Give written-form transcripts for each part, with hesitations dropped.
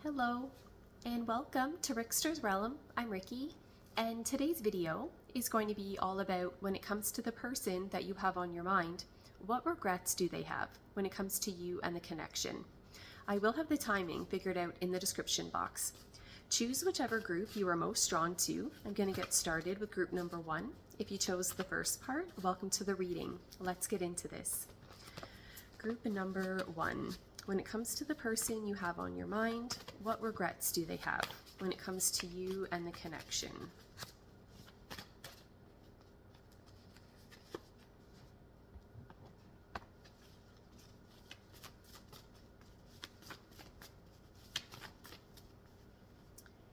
Hello and welcome to Rickster's Realm. I'm Ricky, and today's video is going to be all about when it comes to the person that you have on your mind, what regrets do they have when it comes to you and the connection? I will have the timing figured out in the description box. Choose whichever group you are most drawn to. I'm going to get started with group number 1. If you chose the first part, welcome to the reading. Let's get into this. Group number 1. When it comes to the person you have on your mind, what regrets do they have when it comes to you and the connection?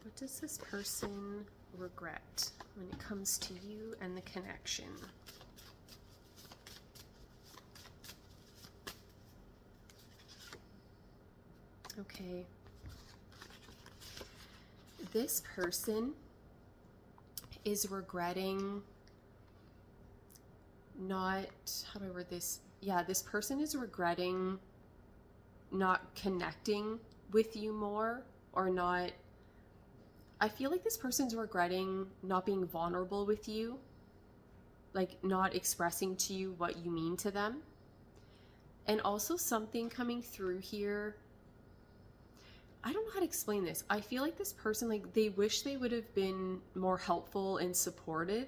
What does this person regret when it comes to you and the connection? Okay. This person is regretting not, how do I word this? Yeah, this person is regretting not connecting with you more, or not, I feel like this person's regretting not being vulnerable with you, like not expressing to you what you mean to them. And also something coming through here, I don't know how to explain this. I feel like this person, like they wish they would have been more helpful and supportive,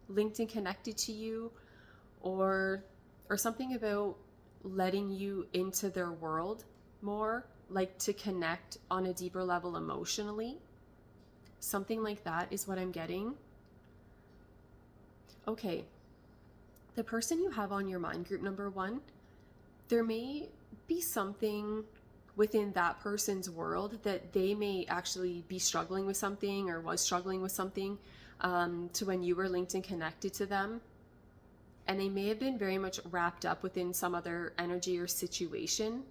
linked and connected to you, or something about letting you into their world more, like to connect on a deeper level emotionally. Something like that is what I'm getting. Okay. The person you have on your mind, group number 1, there may be something within that person's world that they may actually be struggling with something, or was struggling with something to when you were linked and connected to them. And they may have been very much wrapped up within some other energy or situation.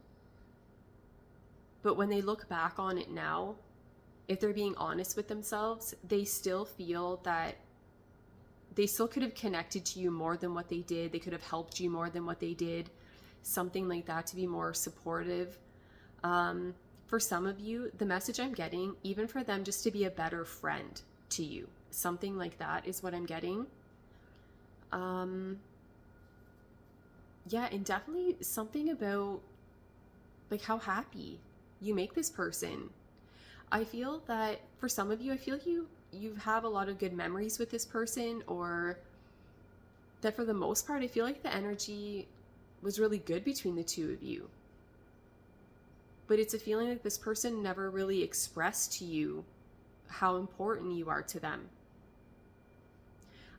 But when they look back on it now, if they're being honest with themselves, they still feel that they still could have connected to you more than what they did. They could have helped you more than what they did. Something like that, to be more supportive. For some of you, the message I'm getting, even for them just to be a better friend to you, something like that is what I'm getting. Yeah, and definitely something about like how happy you make this person. I feel that for some of you, I feel you have a lot of good memories with this person, or that for the most part, I feel like the energy was really good between the two of you. But it's a feeling like this person never really expressed to you how important you are to them.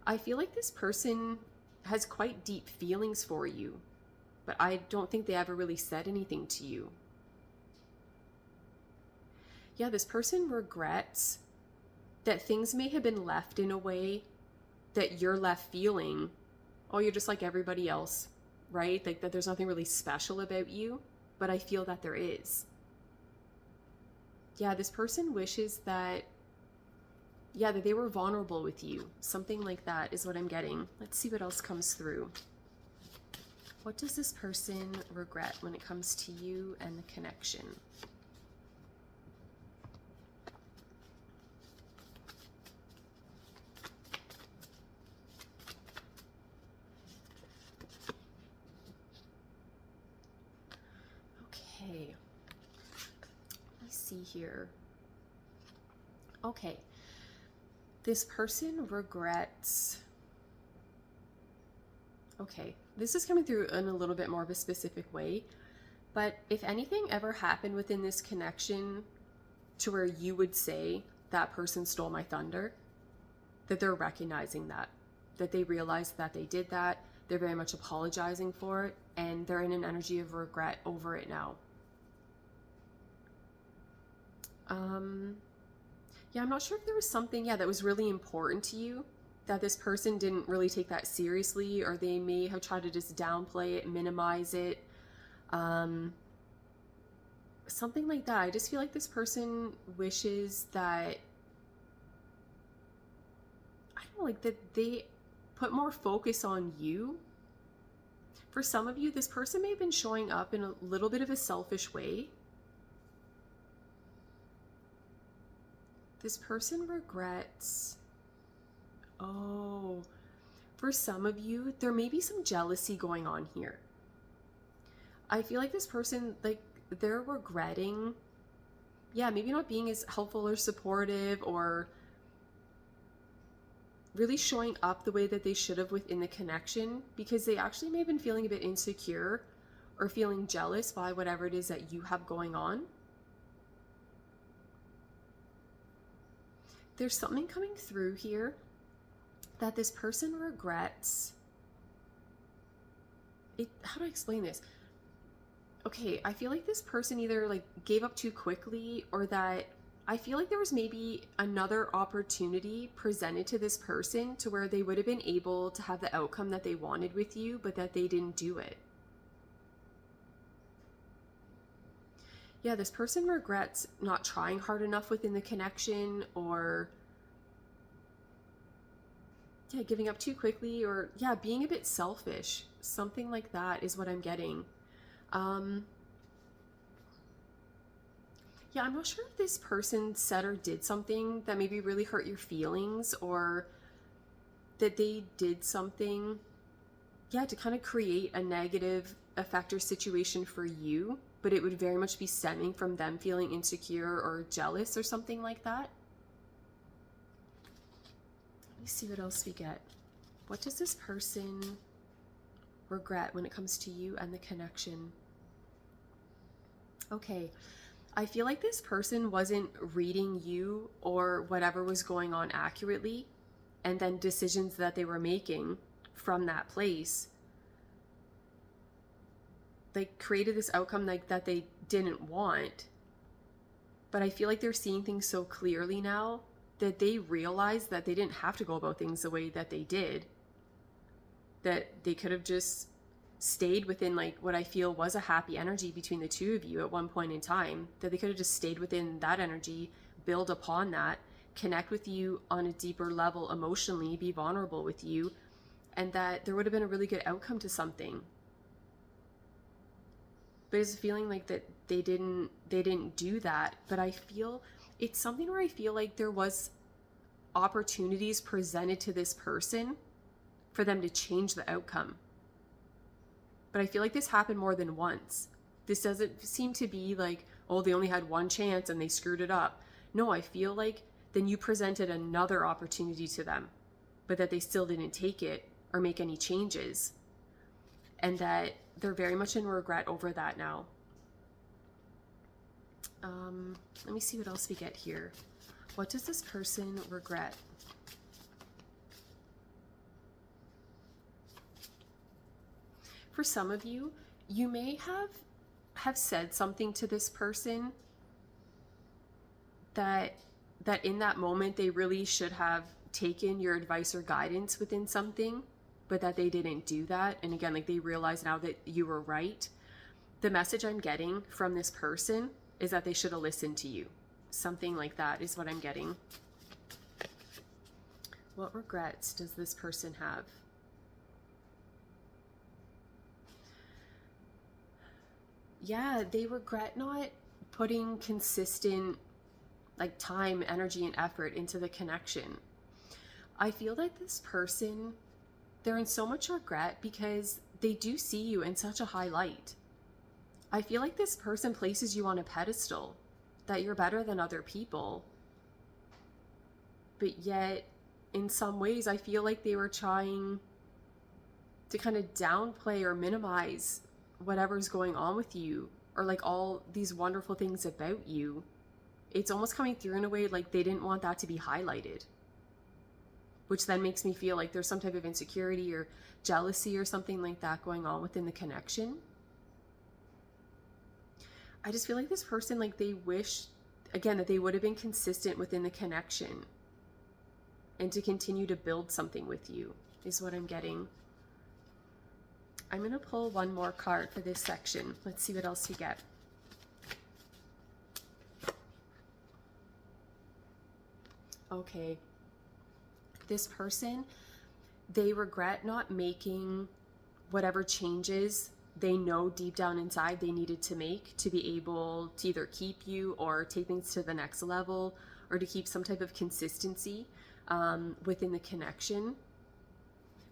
I feel like this person has quite deep feelings for you, but I don't think they ever really said anything to you. Yeah, this person regrets that things may have been left in a way that you're left feeling, oh, you're just like everybody else, right? Like that there's nothing really special about you. But I feel that there is. Yeah, this person wishes that, yeah, that they were vulnerable with you. Something like that is what I'm getting. Let's see what else comes through. What does this person regret when it comes to you and the connection? Okay, let me see here. Okay, this person regrets. Okay, this is coming through in a little bit more of a specific way, but if anything ever happened within this connection to where you would say that person stole my thunder, that they're recognizing that they realize that they did that, they're very much apologizing for it, and they're in an energy of regret over it now. Yeah, I'm not sure if there was something, that was really important to you, that this person didn't really take that seriously, or they may have tried to just downplay it, minimize it. Something like that. I just feel like this person wishes that, I don't know, like that they put more focus on you. For some of you, this person may have been showing up in a little bit of a selfish way. This person regrets. Oh, for some of you, there may be some jealousy going on here. I feel like this person, like, they're regretting, yeah, maybe not being as helpful or supportive or really showing up the way that they should have within the connection, because they actually may have been feeling a bit insecure or feeling jealous by whatever it is that you have going on. There's something coming through here that this person regrets. How do I explain this? Okay, I feel like this person either like gave up too quickly, or that I feel like there was maybe another opportunity presented to this person to where they would have been able to have the outcome that they wanted with you, but that they didn't do it. Yeah, this person regrets not trying hard enough within the connection, or yeah, giving up too quickly, or yeah, being a bit selfish. Something like that is what I'm getting. Yeah, I'm not sure if this person said or did something that maybe really hurt your feelings, or that they did something, yeah, to kind of create a negative effect or situation for you, but it would very much be stemming from them feeling insecure or jealous or something like that. Let me see what else we get. What does this person regret when it comes to you and the connection? Okay, I feel like this person wasn't reading you or whatever was going on accurately, and then decisions that they were making from that place, they created this outcome like that they didn't want. But I feel like they're seeing things so clearly now that they realize that they didn't have to go about things the way that they did, that they could have just stayed within like what I feel was a happy energy between the two of you at one point in time, that they could have just stayed within that energy, build upon that, connect with you on a deeper level emotionally, be vulnerable with you, and that there would have been a really good outcome to something. But it's feeling like that they didn't do that. But I feel it's something where I feel like there was opportunities presented to this person for them to change the outcome. But I feel like this happened more than once. This doesn't seem to be like, oh, they only had one chance and they screwed it up. No, I feel like then you presented another opportunity to them, but that they still didn't take it or make any changes. And that they're very much in regret over that now. Let me see what else we get here. What does this person regret? For some of you, you may have said something to this person that in that moment they really should have taken your advice or guidance within something, but that they didn't do that. And again, like they realize now that you were right. The message I'm getting from this person is that they should have listened to you. Something like that is what I'm getting. What regrets does this person have? Yeah, they regret not putting consistent like time, energy, and effort into the connection. I feel like this person, they're in so much regret because they do see you in such a high light. I feel like this person places you on a pedestal, that you're better than other people. But yet, in some ways, I feel like they were trying to kind of downplay or minimize whatever's going on with you, or like all these wonderful things about you. It's almost coming through in a way like they didn't want that to be highlighted, which then makes me feel like there's some type of insecurity or jealousy or something like that going on within the connection. I just feel like this person, like they wish, again, that they would have been consistent within the connection and to continue to build something with you is what I'm getting. I'm going to pull one more card for this section. Let's see what else we get. Okay. This person, they regret not making whatever changes they know deep down inside they needed to make to be able to either keep you or take things to the next level, or to keep some type of consistency within the connection.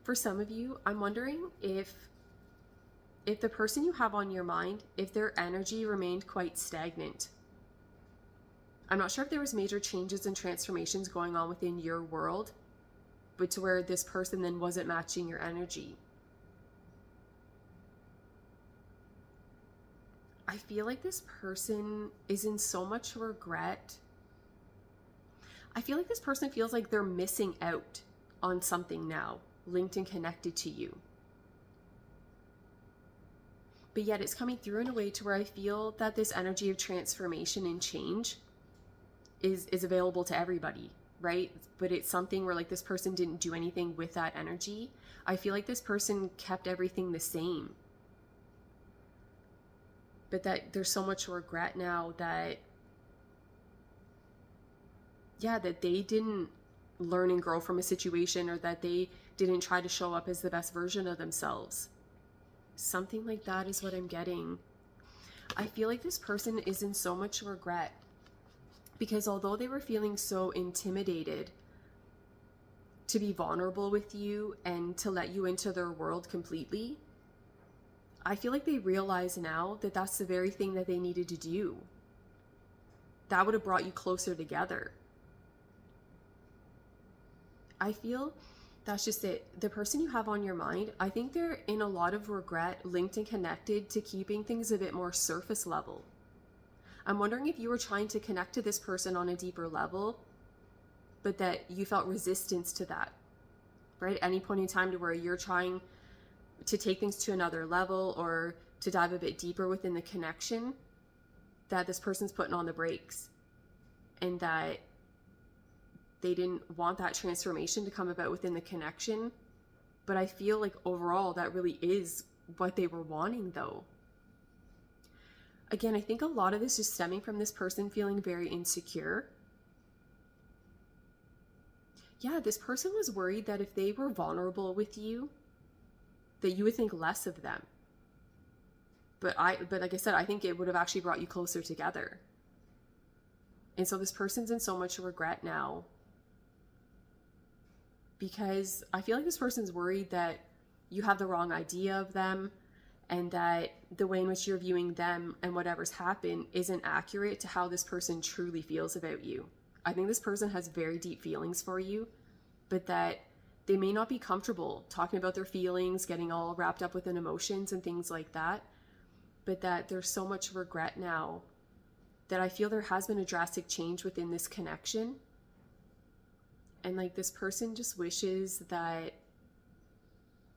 For some of you, I'm wondering if the person you have on your mind, if their energy remained quite stagnant. I'm not sure if there was major changes and transformations going on within your world, but to where this person then wasn't matching your energy. I feel like this person is in so much regret. I feel like this person feels like they're missing out on something now, linked and connected to you. But yet it's coming through in a way to where I feel that this energy of transformation and change is available to everybody, right? But it's something where like this person didn't do anything with that energy. I feel like this person kept everything the same. But that there's so much regret now that, yeah, that they didn't learn and grow from a situation, or that they didn't try to show up as the best version of themselves. Something like that is what I'm getting. I feel like this person is in so much regret because although they were feeling so intimidated to be vulnerable with you and to let you into their world completely, I feel like they realize now that that's the very thing that they needed to do. That would have brought you closer together. I feel that's just it. The person you have on your mind, I think they're in a lot of regret, linked and connected to keeping things a bit more surface level. I'm wondering if you were trying to connect to this person on a deeper level, but that you felt resistance to that, right? At any point in time to where you're trying to take things to another level or to dive a bit deeper within the connection, that this person's putting on the brakes, and that they didn't want that transformation to come about within the connection. But I feel like overall that really is what they were wanting though. Again, I think a lot of this is stemming from this person feeling very insecure. Yeah, this person was worried that if they were vulnerable with you, that you would think less of them. But like I said, I think it would have actually brought you closer together. And so this person's in so much regret now because I feel like this person's worried that you have the wrong idea of them, and that the way in which you're viewing them and whatever's happened isn't accurate to how this person truly feels about you. I think this person has very deep feelings for you, but that they may not be comfortable talking about their feelings, getting all wrapped up within emotions and things like that, but that there's so much regret now that I feel there has been a drastic change within this connection. And like this person just wishes that,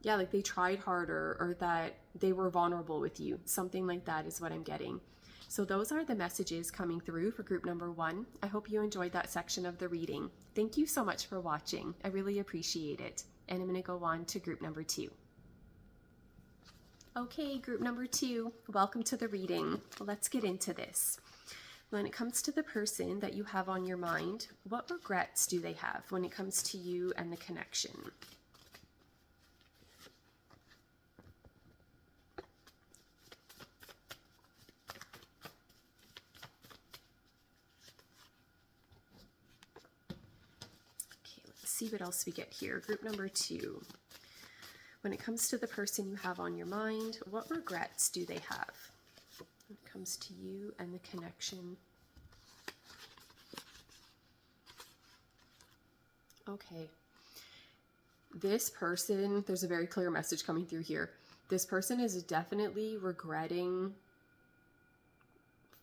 yeah, like they tried harder, or that they were vulnerable with you. Something like that is what I'm getting. So those are the messages coming through for group number 1. I hope you enjoyed that section of the reading. Thank you so much for watching. I really appreciate it. And I'm going to go on to group number 2. Okay, group number 2, welcome to the reading. Let's get into this. When it comes to the person that you have on your mind, what regrets do they have when it comes to you and the connection? See what else we get here. Group number 2. When it comes to the person you have on your mind, what regrets do they have when it comes to you and the connection? Okay. This person, there's a very clear message coming through here. This person is definitely regretting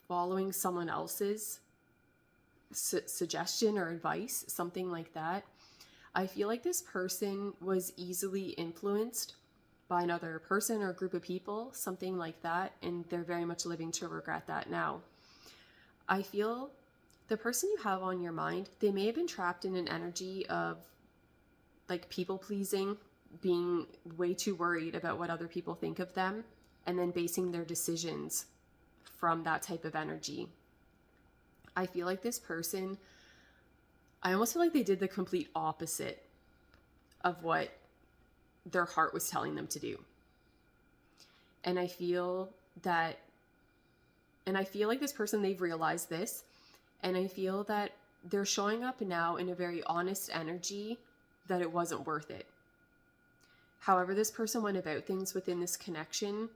following someone else's suggestion or advice, something like that. I feel like this person was easily influenced by another person or group of people, something like that, and they're very much living to regret that now. I feel the person you have on your mind, they may have been trapped in an energy of like people pleasing, being way too worried about what other people think of them, and then basing their decisions from that type of energy. I feel like this person, I almost feel like they did the complete opposite of what their heart was telling them to do. And I feel like this person, they've realized this. And I feel that they're showing up now in a very honest energy that it wasn't worth it. However this person went about things within this connection,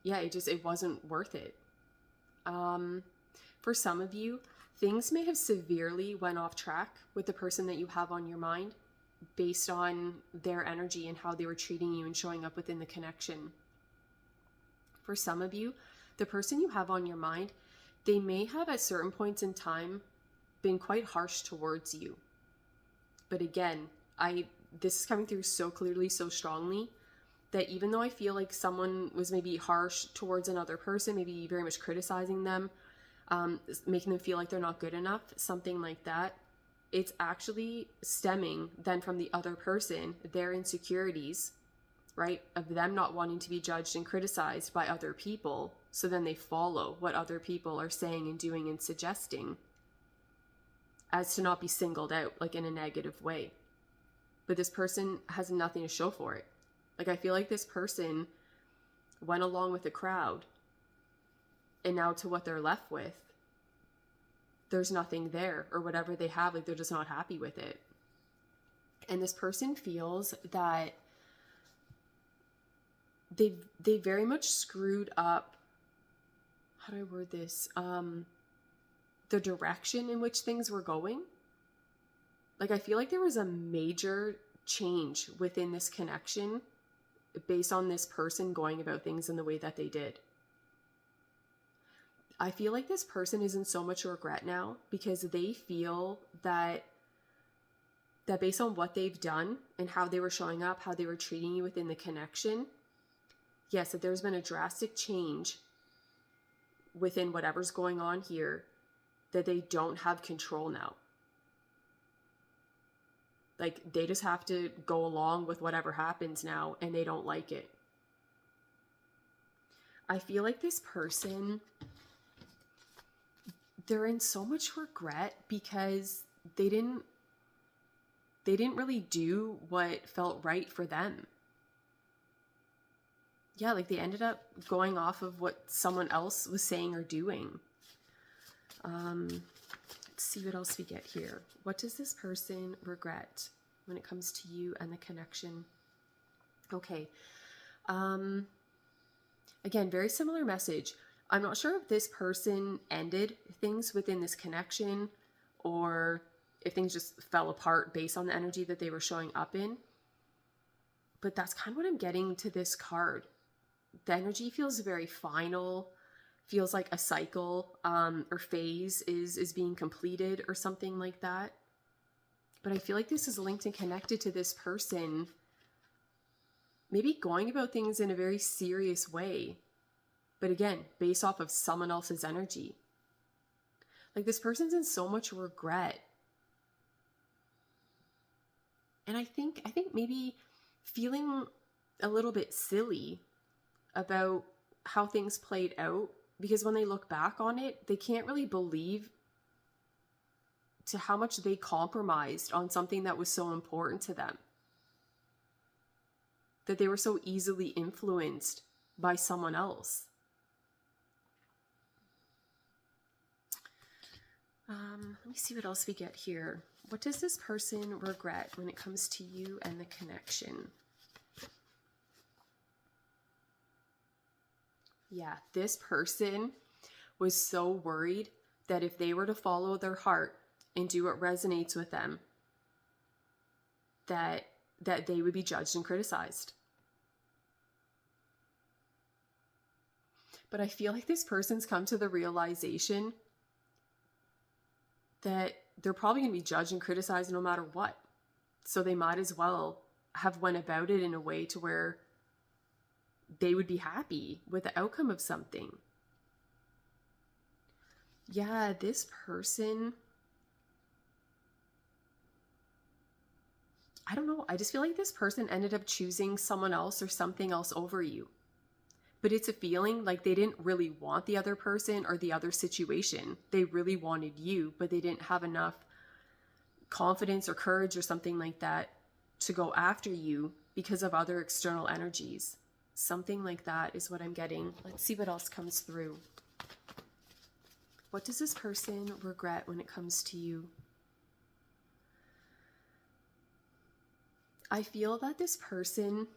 yeah, it wasn't worth it. For some of you, things may have severely went off track with the person that you have on your mind based on their energy and how they were treating you and showing up within the connection. For some of you, the person you have on your mind, they may have at certain points in time been quite harsh towards you. But again, this is coming through so clearly, so strongly, that even though I feel like someone was maybe harsh towards another person, maybe very much criticizing them, making them feel like they're not good enough, something like that, it's actually stemming then from the other person, their insecurities, right? Of them not wanting to be judged and criticized by other people. So then they follow what other people are saying and doing and suggesting as to not be singled out, like in a negative way. But this person has nothing to show for it. Like, I feel like this person went along with the crowd, and now to what they're left with, there's nothing there, or whatever they have, like they're just not happy with it. And this person feels that they very much screwed up, how do I word this? The direction in which things were going. Like, I feel like there was a major change within this connection based on this person going about things in the way that they did. I feel like this person is in so much regret now because they feel that based on what they've done and how they were showing up, how they were treating you within the connection, yes, that there's been a drastic change within whatever's going on here, that they don't have control now. Like, they just have to go along with whatever happens now, and they don't like it. I feel like this person, they're in so much regret because they didn't really do what felt right for them. Yeah, like they ended up going off of what someone else was saying or doing. Let's see what else we get here. What does this person regret when it comes to you and the connection? Okay. Again, very similar message. I'm not sure if this person ended things within this connection or if things just fell apart based on the energy that they were showing up in. But that's kind of what I'm getting to this card. The energy feels very final, feels like a cycle or phase is being completed or something like that. But I feel like this is linked and connected to this person maybe going about things in a very serious way. But again, based off of someone else's energy. Like, this person's in so much regret. And I think maybe feeling a little bit silly about how things played out, because when they look back on it, they can't really believe to how much they compromised on something that was so important to them. That they were so easily influenced by someone else. Let me see what else we get here. What does this person regret when it comes to you and the connection? Yeah, this person was so worried that if they were to follow their heart and do what resonates with them, that they would be judged and criticized. But I feel like this person's come to the realization that they're probably going to be judged and criticized no matter what. So they might as well have went about it in a way to where they would be happy with the outcome of something. Yeah, this person, I don't know. I just feel like this person ended up choosing someone else or something else over you. But it's a feeling like they didn't really want the other person or the other situation. They really wanted you, but they didn't have enough confidence or courage or something like that to go after you because of other external energies. Something like that is what I'm getting. Let's see what else comes through. What does this person regret when it comes to you? I feel that this person,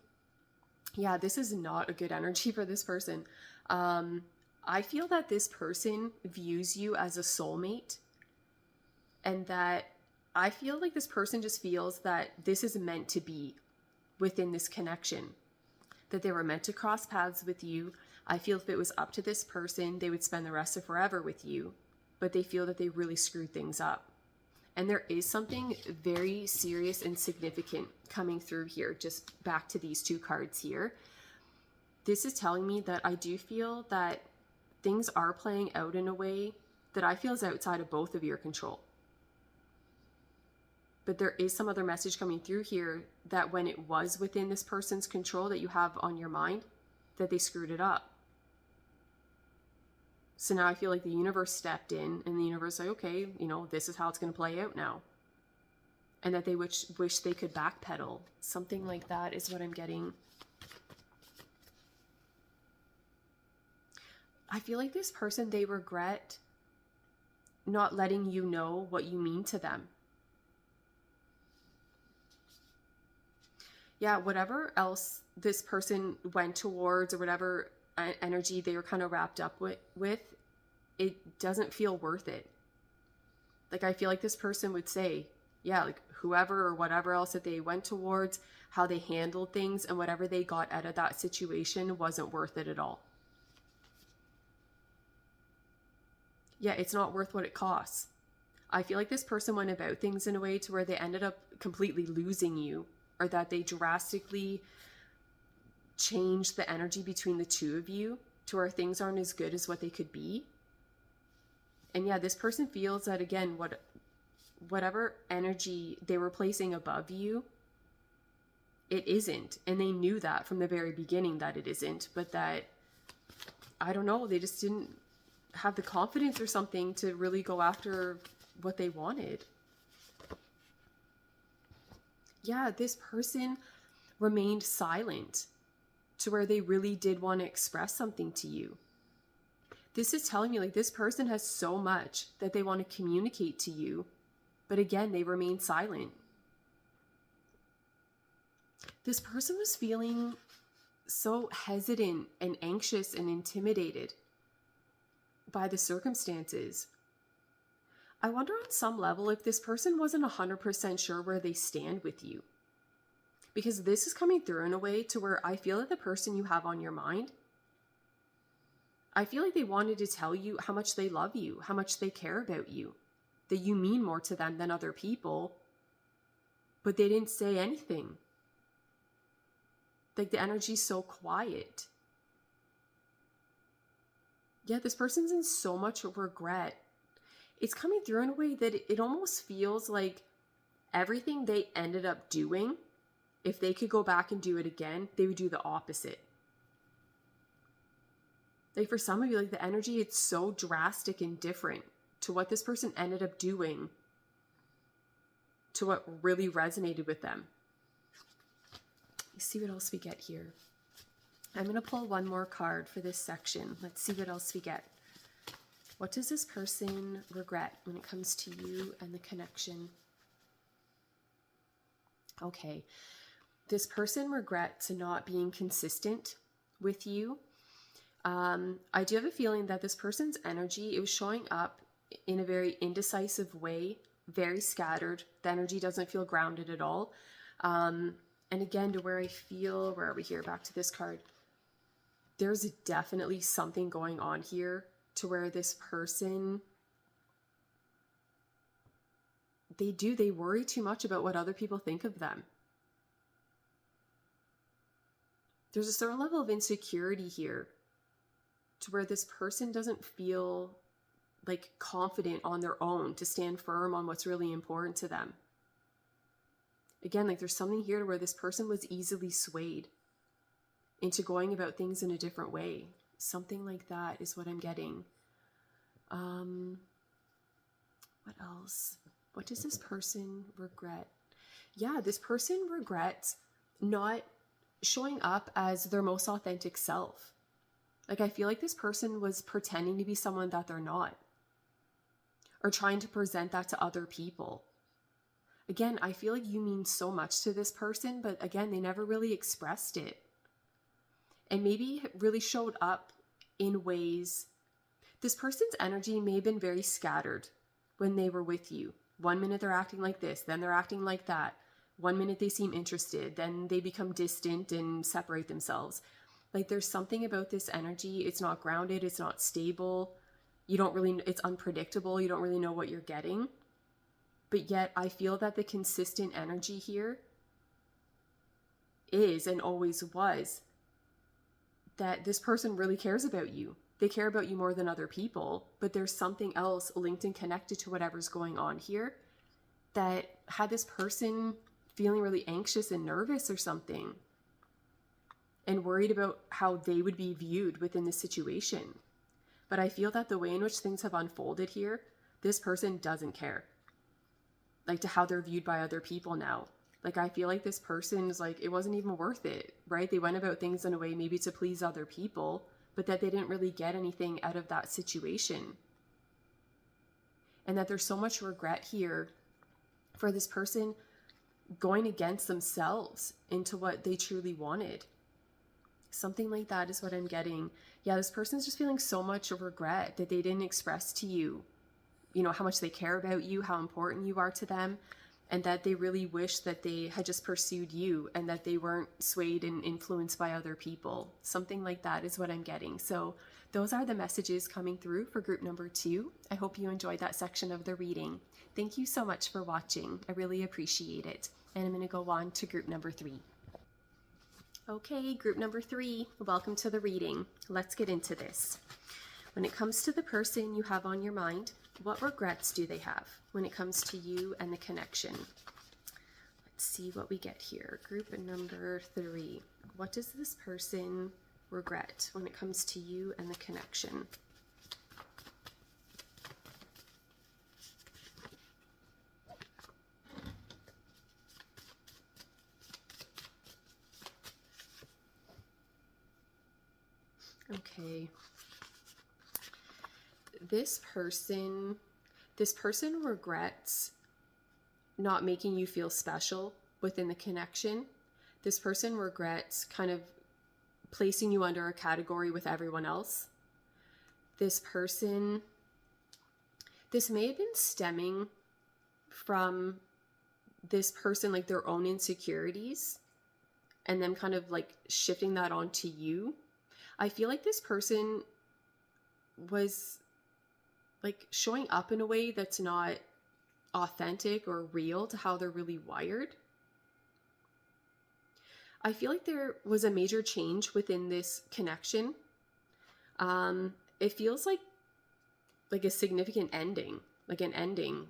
yeah, this is not a good energy for this person. I feel that this person views you as a soulmate, and that I feel like this person just feels that this is meant to be within this connection, that they were meant to cross paths with you. I feel if it was up to this person, they would spend the rest of forever with you, but they feel that they really screwed things up. And there is something very serious and significant coming through here, just back to these two cards here. This is telling me that I do feel that things are playing out in a way that I feel is outside of both of your control. But there is some other message coming through here that when it was within this person's control that you have on your mind, that they screwed it up. So now I feel like the universe stepped in, and the universe said, okay, this is how it's going to play out now. And that they wish they could backpedal. Something like that is what I'm getting. I feel like this person, they regret not letting you know what you mean to them. Yeah, whatever else this person went towards, or whatever energy they were kind of wrapped up with, it doesn't feel worth it. Like, I feel like this person would say, yeah, like whoever or whatever else that they went towards, how they handled things, and whatever they got out of that situation wasn't worth it at all. Yeah, it's not worth what it costs. I feel like this person went about things in a way to where they ended up completely losing you, or that they drastically changed the energy between the two of you to where things aren't as good as what they could be. And yeah, this person feels that, again, whatever energy they were placing above you, it isn't. And they knew that from the very beginning that it isn't, but that, I don't know, they just didn't have the confidence or something to really go after what they wanted. Yeah, this person remained silent to where they really did want to express something to you. This is telling me like this person has so much that they want to communicate to you, but again, they remain silent. This person was feeling so hesitant and anxious and intimidated by the circumstances. I wonder on some level if this person wasn't 100% sure where they stand with you. Because this is coming through in a way to where I feel that the person you have on your mind, I feel like they wanted to tell you how much they love you, how much they care about you, that you mean more to them than other people, but they didn't say anything. Like the energy's so quiet. Yeah, this person's in so much regret. It's coming through in a way that it almost feels like everything they ended up doing, if they could go back and do it again, they would do the opposite. Like for some of you, like the energy, it's so drastic and different to what this person ended up doing to what really resonated with them. Let's see what else we get here. I'm going to pull one more card for this section. Let's see what else we get. What does this person regret when it comes to you and the connection? Okay. This person regrets not being consistent with you. I do have a feeling that this person's energy, it was showing up in a very indecisive way, very scattered. The energy doesn't feel grounded at all. And again, to where I feel, where are we here? Back to this card. There's definitely something going on here to where this person, they worry too much about what other people think of them. There's a certain level of insecurity here to where this person doesn't feel like confident on their own to stand firm on what's really important to them. Again, like there's something here to where this person was easily swayed into going about things in a different way. Something like that is what I'm getting. What else? What does this person regret? Yeah, this person regrets not showing up as their most authentic self. Like I feel like this person was pretending to be someone that they're not. or trying to present that to other people. Again, I feel like you mean so much to this person, but again, they never really expressed it. And maybe it really showed up in ways. This person's energy may have been very scattered when they were with you. One minute they're acting like this, then they're acting like that. One minute they seem interested, then they become distant and separate themselves. Like there's something about this energy. It's not grounded, it's not stable. It's unpredictable. You don't really know what you're getting. But yet I feel that the consistent energy here is and always was that this person really cares about you. They care about you more than other people, but there's something else linked and connected to whatever's going on here that had this person feeling really anxious and nervous or something and worried about how they would be viewed within the situation. But I feel that the way in which things have unfolded here, this person doesn't care. Like to how they're viewed by other people now. Like I feel like this person's like, it wasn't even worth it, right? They went about things in a way maybe to please other people, but that they didn't really get anything out of that situation. And that there's so much regret here for this person going against themselves into what they truly wanted. Something like that is what I'm getting. Yeah, this person's just feeling so much regret that they didn't express to you, how much they care about you, how important you are to them, and that they really wish that they had just pursued you and that they weren't swayed and influenced by other people. Something like that is what I'm getting. So those are the messages coming through for group number 2. I hope you enjoyed that section of the reading. Thank you so much for watching. I really appreciate it. And I'm going to go on to group number 3. Okay, group number 3, welcome to the reading. Let's get into this. When it comes to the person you have on your mind, what regrets do they have when it comes to you and the connection? Let's see what we get here. Group number 3. What does this person regret when it comes to you and the connection? Okay. This person regrets not making you feel special within the connection. This person regrets kind of placing you under a category with everyone else. This may have been stemming from this person, like their own insecurities, and them kind of like shifting that onto you. I feel like this person was like showing up in a way that's not authentic or real to how they're really wired. I feel like there was a major change within this connection. It feels like a significant ending, like an ending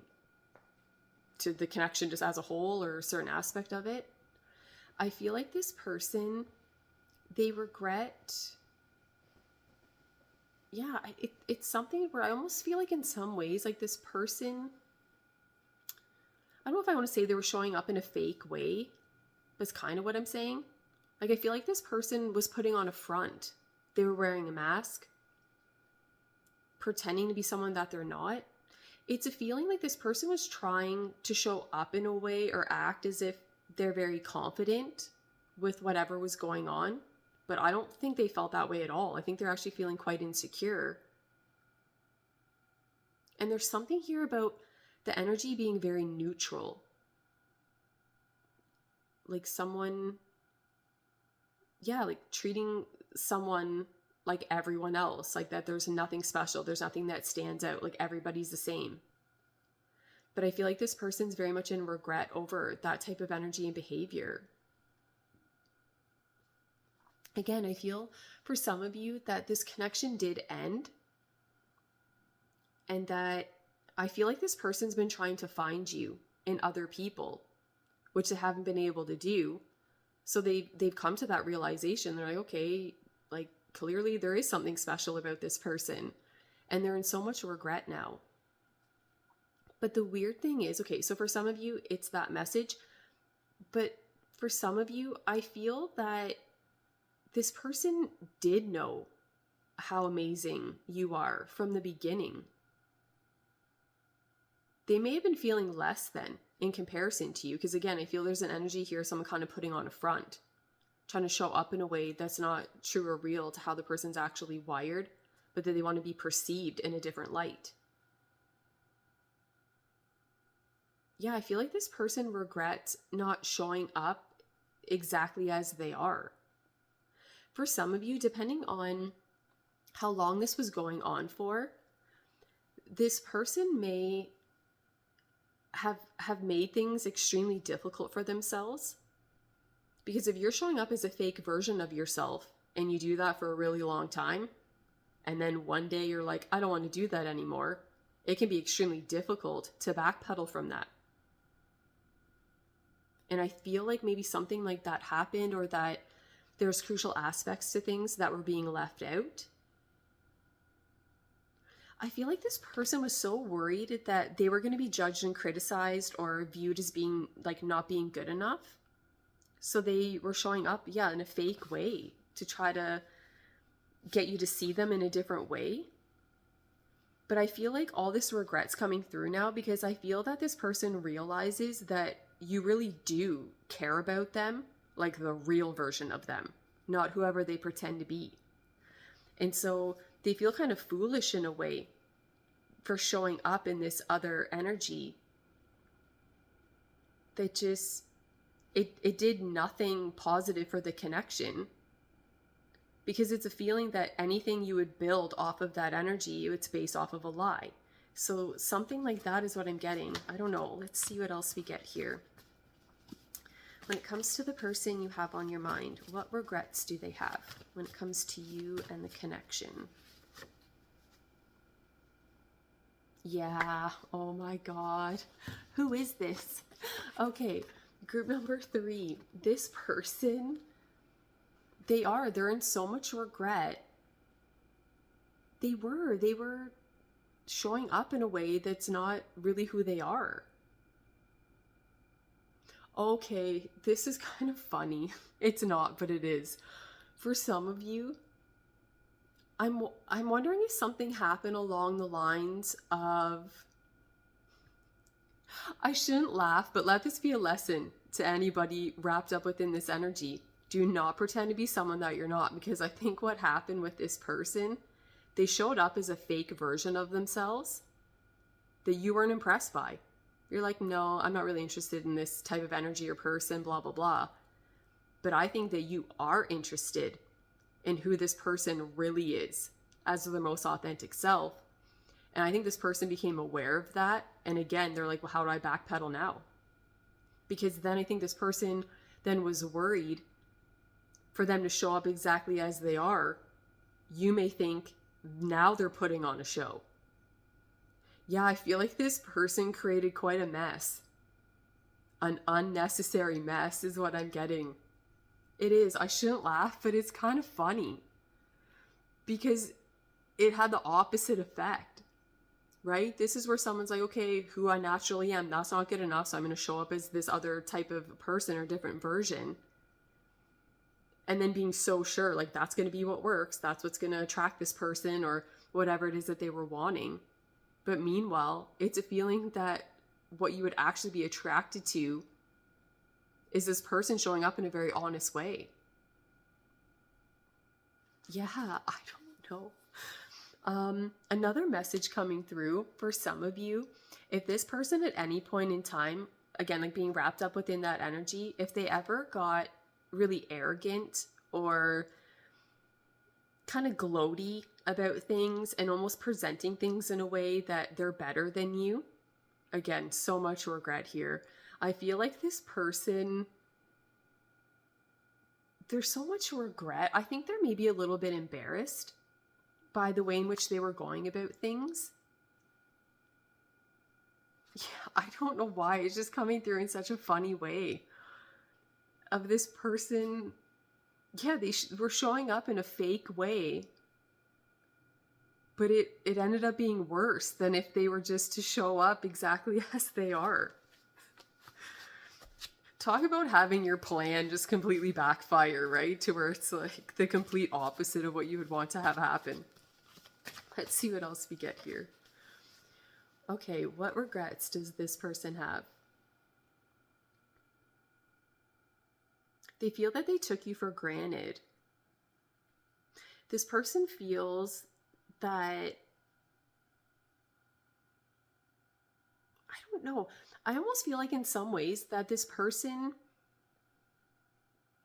to the connection just as a whole or a certain aspect of it. I feel like this person, they regret. Yeah, it's something where I almost feel like in some ways, like this person, I don't know if I want to say they were showing up in a fake way. That's kind of what I'm saying. Like, I feel like this person was putting on a front. They were wearing a mask, pretending to be someone that they're not. It's a feeling like this person was trying to show up in a way or act as if they're very confident with whatever was going on. But I don't think they felt that way at all. I think they're actually feeling quite insecure. And there's something here about the energy being very neutral. Like someone, like treating someone like everyone else. Like that there's nothing special. There's nothing that stands out. Like everybody's the same. But I feel like this person's very much in regret over that type of energy and behavior. Again, I feel for some of you that this connection did end, and that I feel like this person's been trying to find you in other people, which they haven't been able to do. So they've come to that realization. They're like, okay, like clearly there is something special about this person, and they're in so much regret now. But the weird thing is, okay, so for some of you, it's that message, but for some of you, I feel that this person did know how amazing you are from the beginning. they may have been feeling less than in comparison to you. Because again, I feel there's an energy here, someone kind of putting on a front, trying to show up in a way that's not true or real to how the person's actually wired, but that they want to be perceived in a different light. Yeah, I feel like this person regrets not showing up exactly as they are. For some of you, depending on how long this was going on for, this person may have made things extremely difficult for themselves. Because if you're showing up as a fake version of yourself and you do that for a really long time, and then one day you're like, I don't want to do that anymore, it can be extremely difficult to backpedal from that. And I feel like maybe something like that happened, or that there's crucial aspects to things that were being left out. I feel like this person was so worried that they were going to be judged and criticized or viewed as being like not being good enough. So they were showing up, in a fake way to try to get you to see them in a different way. But I feel like all this regret's coming through now, because I feel that this person realizes that you really do care about them, like the real version of them, not whoever they pretend to be. And so they feel kind of foolish in a way for showing up in this other energy that just, it did nothing positive for the connection. Because it's a feeling that anything you would build off of that energy, it's based off of a lie. So something like that is what I'm getting. I don't know. Let's see what else we get here. When it comes to the person you have on your mind, what regrets do they have when it comes to you and the connection? Yeah. Oh my God. Who is this? Okay. Group number 3. This person, they're in so much regret. They were showing up in a way that's not really who they are. Okay, this is kind of funny. It's not, but it is. For some of you, I'm wondering if something happened along the lines of, I shouldn't laugh, but let this be a lesson to anybody wrapped up within this energy. Do not pretend to be someone that you're not, because I think what happened with this person, they showed up as a fake version of themselves that you weren't impressed by. You're like, no, I'm not really interested in this type of energy or person, blah, blah, blah. But I think that you are interested in who this person really is as their most authentic self. And I think this person became aware of that. And again, they're like, well, how do I backpedal now? Because then I think this person then was worried for them to show up exactly as they are. You may think now they're putting on a show. Yeah, I feel like this person created quite a mess. An unnecessary mess is what I'm getting. It is. I shouldn't laugh, but it's kind of funny. Because it had the opposite effect, right? This is where someone's like, okay, who I naturally am, that's not good enough, so I'm going to show up as this other type of person or different version. And then being so sure, like that's going to be what works. That's what's going to attract this person or whatever it is that they were wanting. But meanwhile, it's a feeling that what you would actually be attracted to is this person showing up in a very honest way. Yeah, I don't know. Another message coming through for some of you, if this person at any point in time, again, like being wrapped up within that energy, if they ever got really arrogant or kind of gloaty about things and almost presenting things in a way that they're better than you, again, so much regret here. I feel like this person, there's so much regret. I think they're maybe a little bit embarrassed by the way in which they were going about things. Yeah, I don't know why. It's just coming through in such a funny way. Of this person, yeah, they were showing up in a fake way. But it ended up being worse than if they were just to show up exactly as they are. Talk about having your plan just completely backfire, right? To where it's like the complete opposite of what you would want to have happen. Let's see what else we get here. Okay, what regrets does this person have? They feel that they took you for granted. This person feels that, I don't know, I almost feel like in some ways that this person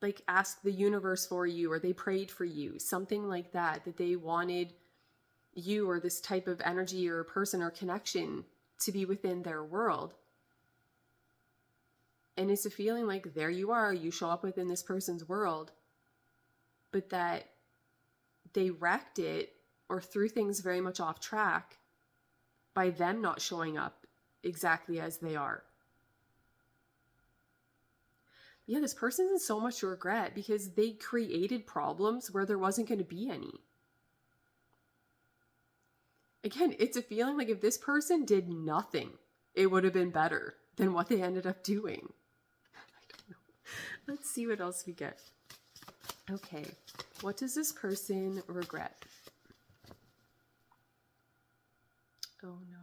like asked the universe for you, or they prayed for you, something like that, that they wanted you or this type of energy or person or connection to be within their world. And it's a feeling like there you are, you show up within this person's world, but that they wrecked it or threw things very much off track by them not showing up exactly as they are. Yeah, this person's in so much regret because they created problems where there wasn't going to be any. Again, it's a feeling like if this person did nothing, it would have been better than what they ended up doing. I don't know. Let's see what else we get. Okay, what does this person regret? Oh no.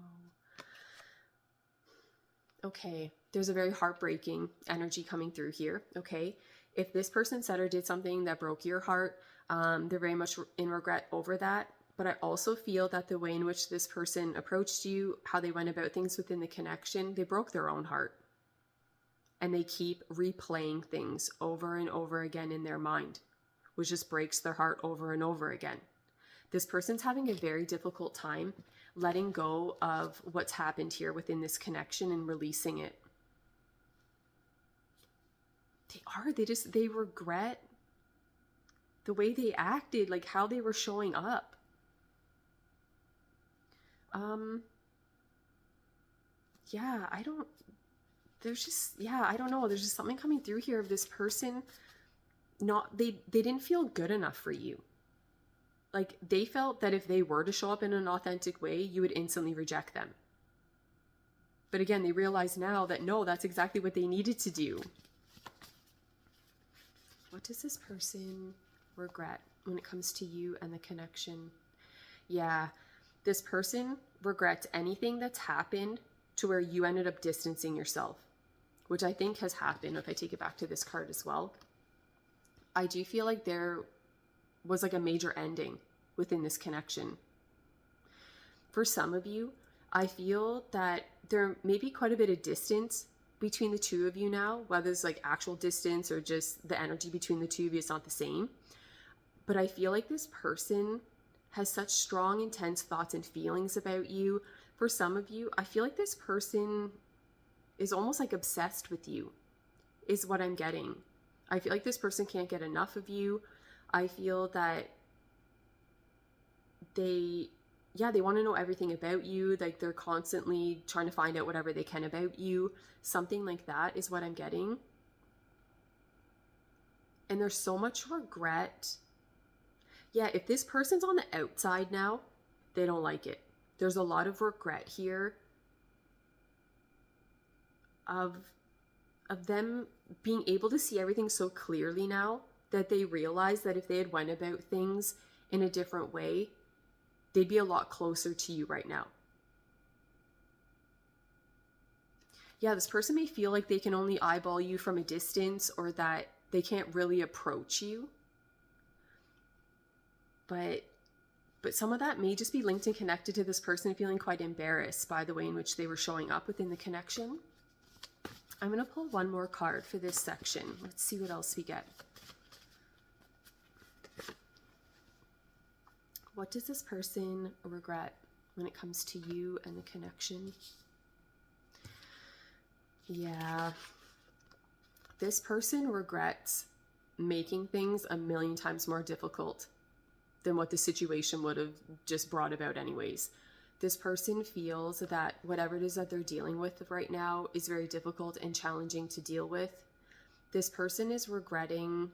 Okay, there's a very heartbreaking energy coming through here. Okay, if this person said or did something that broke your heart, they're very much in regret over that. But I also feel that the way in which this person approached you, how they went about things within the connection, they broke their own heart. And they keep replaying things over and over again in their mind, which just breaks their heart over and over again. This person's having a very difficult time letting go of what's happened here within this connection and releasing it. They regret the way they acted, like how they were showing up. I don't know. There's just something coming through here of this person they didn't feel good enough for you. Like they felt that if they were to show up in an authentic way, you would instantly reject them. But again, they realize now that no, that's exactly what they needed to do. What does this person regret when it comes to you and the connection? Yeah, this person regrets anything that's happened to where you ended up distancing yourself, which I think has happened if I take it back to this card as well. I do feel like there was like a major ending within this connection. For some of you, I feel that there may be quite a bit of distance between the two of you now, whether it's like actual distance or just the energy between the two of you is not the same. But I feel like this person has such strong, intense thoughts and feelings about you. For some of you, I feel like this person is almost like obsessed with you, is what I'm getting. I feel like this person can't get enough of you. I feel that they want to know everything about you. Like they're constantly trying to find out whatever they can about you. Something like that is what I'm getting. And there's so much regret. Yeah, if this person's on the outside now, they don't like it. There's a lot of regret here of them being able to see everything so clearly now that they realize that if they had went about things in a different way, they'd be a lot closer to you right now. Yeah, this person may feel like they can only eyeball you from a distance or that they can't really approach you. But some of that may just be linked and connected to this person feeling quite embarrassed by the way in which they were showing up within the connection. I'm going to pull one more card for this section. Let's see what else we get. What does this person regret when it comes to you and the connection? Yeah. This person regrets making things a million times more difficult than what the situation would have just brought about anyways. This person feels that whatever it is that they're dealing with right now is very difficult and challenging to deal with. This person is regretting,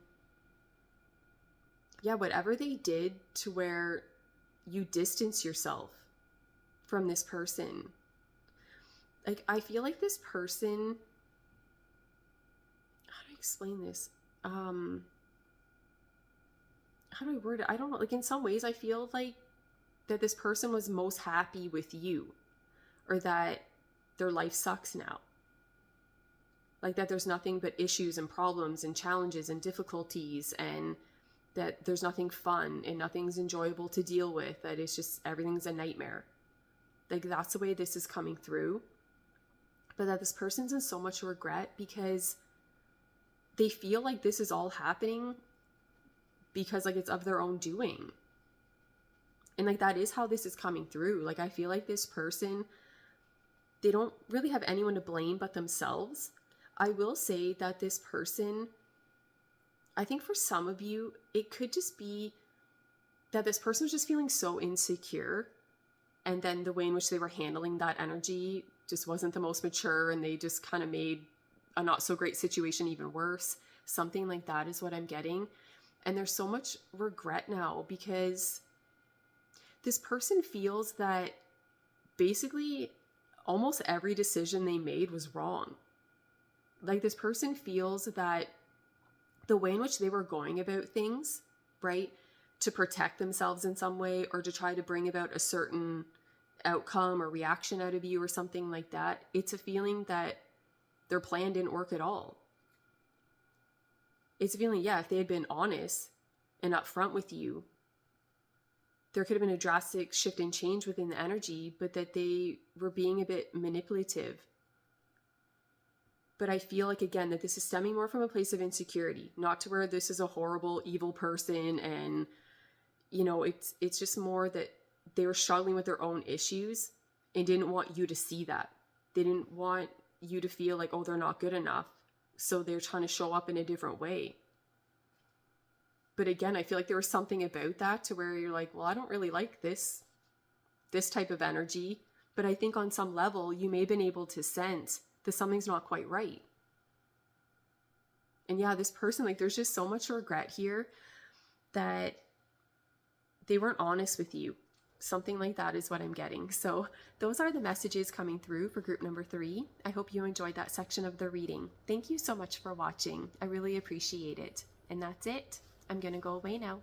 whatever they did to where you distance yourself from this person. Like, I feel like this person, how do I explain this? How do I word it? I don't know. Like, in some ways, I feel like that this person was most happy with you. or that their life sucks now. Like that there's nothing but issues and problems and challenges and difficulties, and that there's nothing fun and nothing's enjoyable to deal with, that it's just everything's a nightmare. Like that's the way this is coming through. But that this person's in so much regret because they feel like this is all happening because like it's of their own doing. And like that is how this is coming through. Like I feel like this person, they don't really have anyone to blame but themselves. I will say that this person, I think for some of you, it could just be that this person was just feeling so insecure, and then the way in which they were handling that energy just wasn't the most mature, and they just kind of made a not so great situation even worse. Something like that is what I'm getting. And there's so much regret now because this person feels that basically almost every decision they made was wrong. Like this person feels that the way in which they were going about things, right, to protect themselves in some way or to try to bring about a certain outcome or reaction out of you or something like that, it's a feeling that their plan didn't work at all. It's a feeling, yeah, if they had been honest and upfront with you, there could have been a drastic shift and change within the energy, but that they were being a bit manipulative. But I feel like, again, that this is stemming more from a place of insecurity, not to where this is a horrible, evil person. And, you know, it's just more that they were struggling with their own issues and didn't want you to see that. They didn't want you to feel like, oh, they're not good enough. So they're trying to show up in a different way. But again, I feel like there was something about that to where you're like, well, I don't really like this type of energy. But I think on some level, you may have been able to sense that something's not quite right. And yeah, this person, like there's just so much regret here that they weren't honest with you. Something like that is what I'm getting. So those are the messages coming through for group number 3. I hope you enjoyed that section of the reading. Thank you so much for watching. I really appreciate it. And that's it. I'm going to go away now.